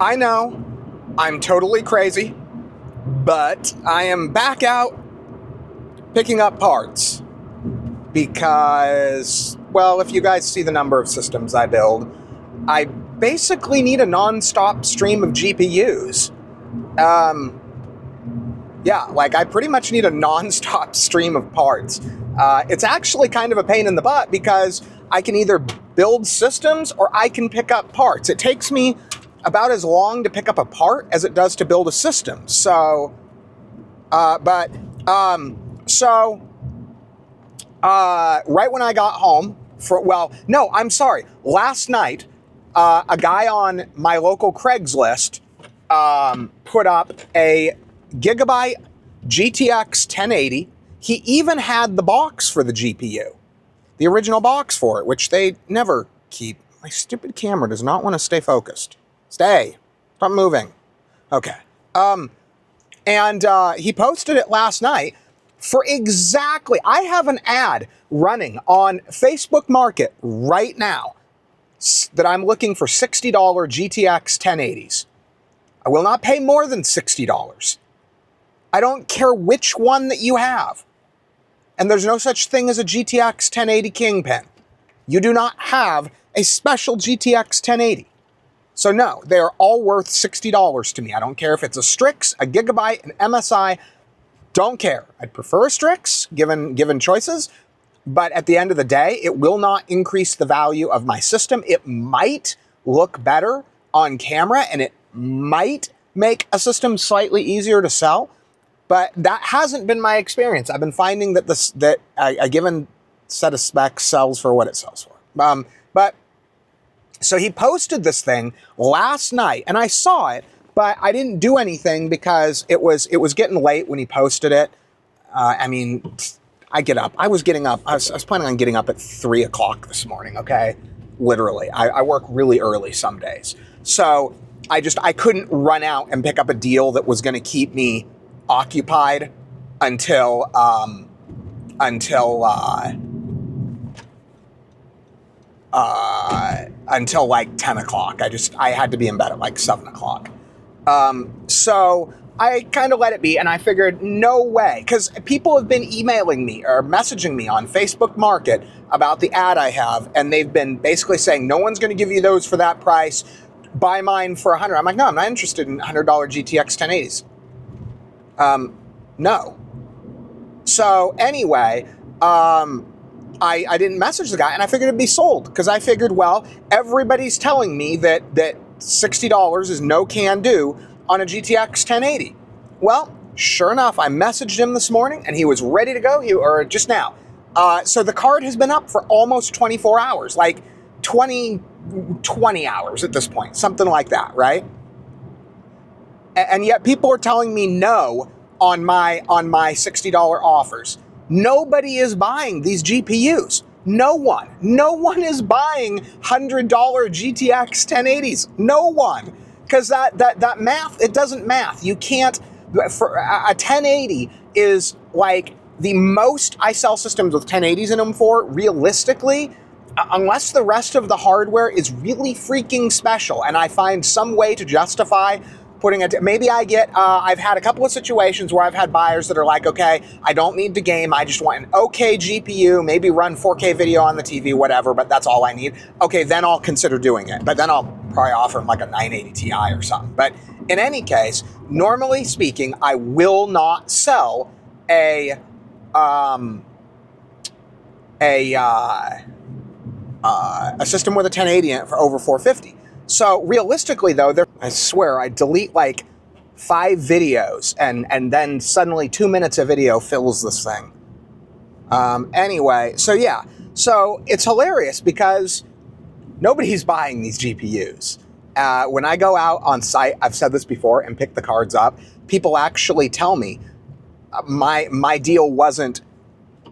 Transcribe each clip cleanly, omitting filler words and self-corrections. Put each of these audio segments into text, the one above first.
I know I'm totally crazy, but I am back out picking up parts because, well, if you guys see the number of systems I build, I basically need a non-stop stream of GPUs. Yeah, like I pretty much need a non-stop stream of parts. It's actually kind of a pain in the butt because I can either build systems or I can pick up parts. It takes me about as long to pick up a part as it does to build a system. So, right when I got home, last night, a guy on my local Craigslist put up a Gigabyte GTX 1080. He even had the box for the GPU, the original box for it, which they never keep. My stupid camera does not want to stay focused. Stay. Stop moving. Okay. He posted it last night for exactly, I have an ad running on Facebook Market right now that I'm looking for $60 GTX 1080s. I will not pay more than $60. I don't care which one that you have. And there's no such thing as a GTX 1080 Kingpin. You do not have a special GTX 1080. So no, they are all worth $60 to me. I don't care if it's a Strix, a Gigabyte, an MSI. Don't care. I'd prefer a Strix, given choices. But at the end of the day, it will not increase the value of my system. It might look better on camera, and it might make a system slightly easier to sell. But that hasn't been my experience. I've been finding that a given set of specs sells for what it sells for. So he posted this thing last night, and I saw it, but I didn't do anything because it was getting late when he posted it. I was planning on getting up at 3 o'clock this morning. Okay, literally, I work really early some days, so I couldn't run out and pick up a deal that was going to keep me occupied until like 10 o'clock. I had to be in bed at like 7 o'clock. So I kind of let it be, and I figured no way, because people have been emailing me or messaging me on Facebook Market about the ad I have, and they've been basically saying, no one's going to give you those for that price. Buy mine for $100. I'm like, no, I'm not interested in $100 GTX 1080s. No. So anyway, I didn't message the guy, and I figured it'd be sold because I figured, well, everybody's telling me that $60 is no can do on a GTX 1080. Well, sure enough, I messaged him this morning, and he was ready to go. Or just now. So the card has been up for almost 24 hours, like 20 hours at this point, something like that, right? And yet people are telling me no on my $60 offers. Nobody is buying these GPUs. No one is buying $100 GTX 1080s. No one. Because that math, it doesn't math. You can't, for a 1080 is like the most I sell systems with 1080s in them for, realistically, unless the rest of the hardware is really freaking special and I find some way to justify putting it, maybe I've had a couple of situations where I've had buyers that are like, okay, I don't need to game, I just want an okay GPU, maybe run 4K video on the TV, whatever, but that's all I need. Okay, then I'll consider doing it, but then I'll probably offer them like a 980 Ti or something. But in any case, normally speaking, I will not sell a system with a 1080 in it for over $450. So realistically, though, I swear I delete like 5 videos and then suddenly 2 minutes of video fills this thing. Anyway, so yeah, so it's hilarious because nobody's buying these GPUs. When I go out on site, I've said this before, and pick the cards up, people actually tell me my deal wasn't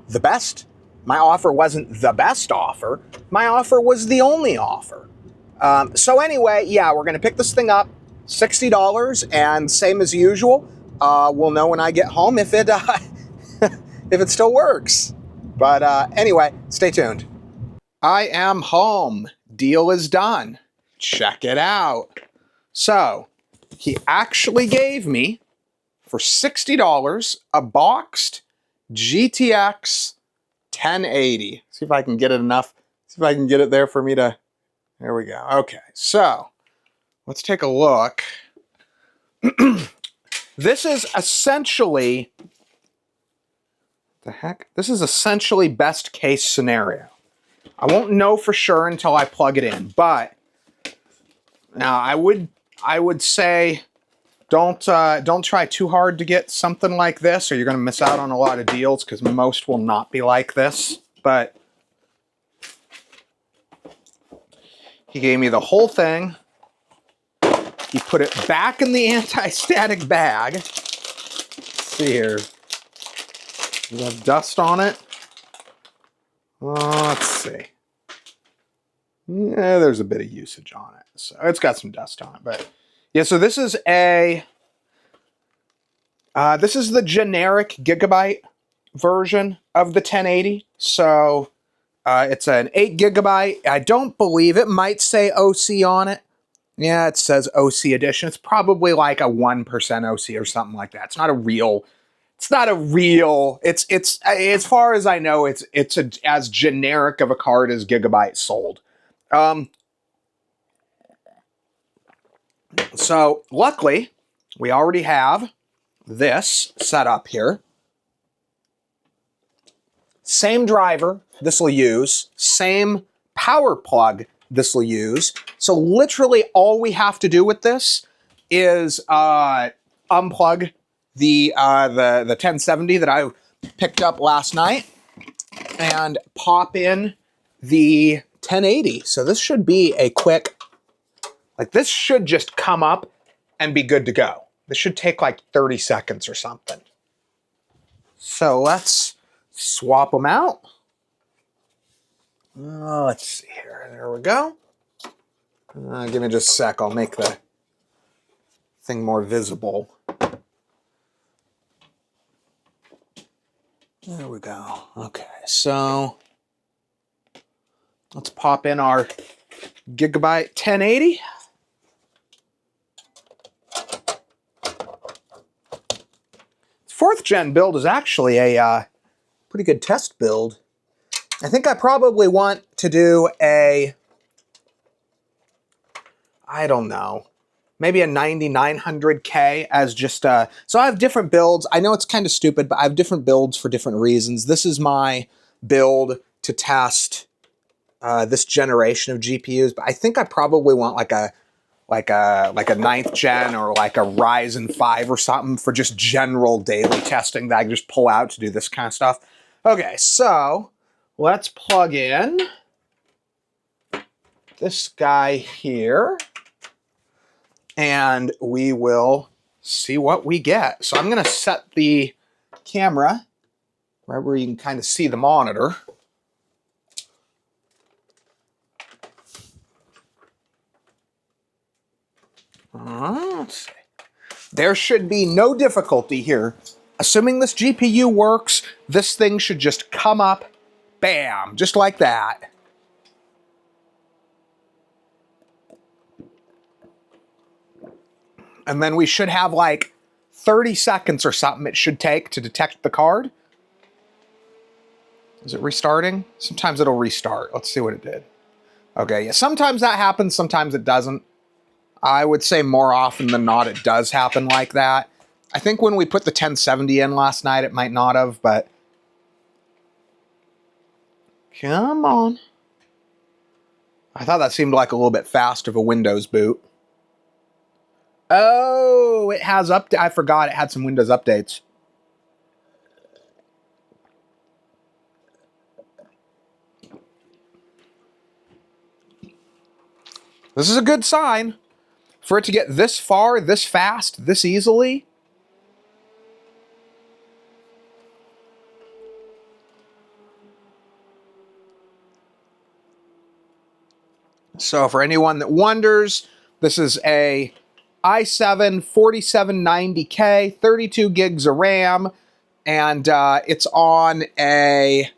the best. My offer wasn't the best offer. My offer was the only offer. So anyway, yeah, we're going to pick this thing up, $60, and same as usual, we'll know when I get home if it still works. But anyway, stay tuned. I am home. Deal is done. Check it out. So he actually gave me, for $60, a boxed GTX 1080. See if I can get it enough. See if I can get it there for me to... There we go. Okay, so let's take a look. This is essentially... The heck? This is essentially best case scenario. I won't know for sure until I plug it in, but now I would say don't try too hard to get something like this, or you're going to miss out on a lot of deals, because most will not be like this. But he gave me the whole thing. He put it back in the anti-static bag. Let's see here. You have dust on it. Let's see. Yeah, there's a bit of usage on it. So it's got some dust on it. But yeah, so this is a... this is the generic gigabyte version of the 1080. So it's an 8 gigabyte. I don't believe it might say OC on it. Yeah, it says OC edition. It's probably like a 1% OC or something like that. It's not a real... It's not a real... It's as far as I know, it's as generic of a card as Gigabyte sold. So luckily, we already have this set up here. Same driver this will use. Same power plug this will use. So literally all we have to do with this is unplug the 1070 that I picked up last night and pop in the 1080. So this should be a quick, like this should just come up and be good to go. This should take like 30 seconds or something. So let's swap them out. Let's see here. There we go. Give me just a sec. I'll make the thing more visible. There we go. Okay, so let's pop in our Gigabyte 1080. Fourth gen build is actually a pretty good test build. I think I probably want to do a, I don't know, maybe a 9900K as just a... So I have different builds. I know it's kind of stupid, but I have different builds for different reasons. This is my build to test this generation of GPUs, but I think I probably want like a 9th gen or like a Ryzen 5 or something for just general daily testing that I can just pull out to do this kind of stuff. Okay, so let's plug in this guy here and we will see what we get. So I'm going to set the camera right where you can kind of see the monitor. Let's see. There should be no difficulty here. Assuming this GPU works, this thing should just come up, bam, just like that. And then we should have like 30 seconds or something it should take to detect the card. Is it restarting? Sometimes it'll restart. Let's see what it did. Okay, yeah, sometimes that happens, sometimes it doesn't. I would say more often than not it does happen like that. I think when we put the 1070 in last night, it might not have, but... Come on. I thought that seemed like a little bit fast of a Windows boot. Oh, it has I forgot it had some Windows updates. This is a good sign. For it to get this far, this fast, this easily. So for anyone that wonders, this is a i7 4790K, 32 gigs of RAM, and it's on a,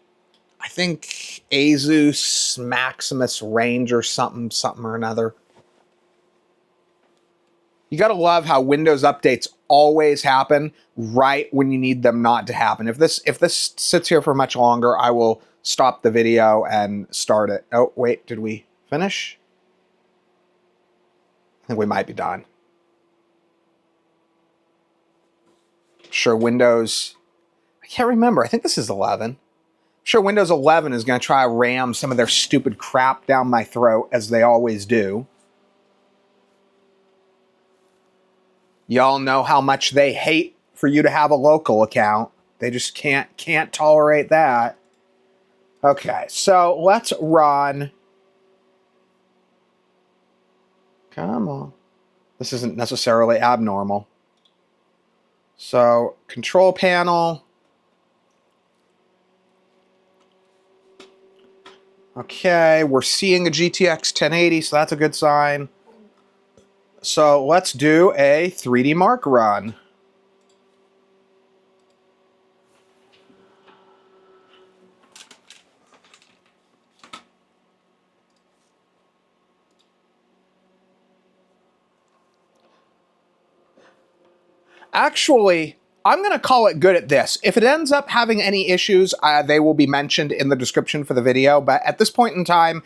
I think, Asus Maximus range or something or another. You gotta love how Windows updates always happen right when you need them not to happen. If this sits here for much longer, I will stop the video and start it. Oh, wait, did we finish? I think we might be done. Sure, Windows, I can't remember. I think this is 11. Sure, Windows 11 is going to try to ram some of their stupid crap down my throat, as they always do. Y'all know how much they hate for you to have a local account. They just can't tolerate that. Okay, so let's run. Come on. This isn't necessarily abnormal. So, control panel. Okay, we're seeing a GTX 1080, so that's a good sign. So let's do a 3D Mark run. Actually, I'm going to call it good at this. If it ends up having any issues, they will be mentioned in the description for the video. But at this point in time,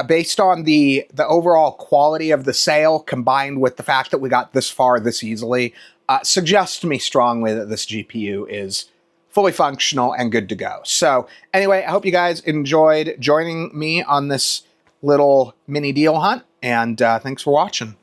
based on the overall quality of the sale, combined with the fact that we got this far this easily, suggests to me strongly that this GPU is fully functional and good to go. So anyway, I hope you guys enjoyed joining me on this little mini deal hunt, and thanks for watching.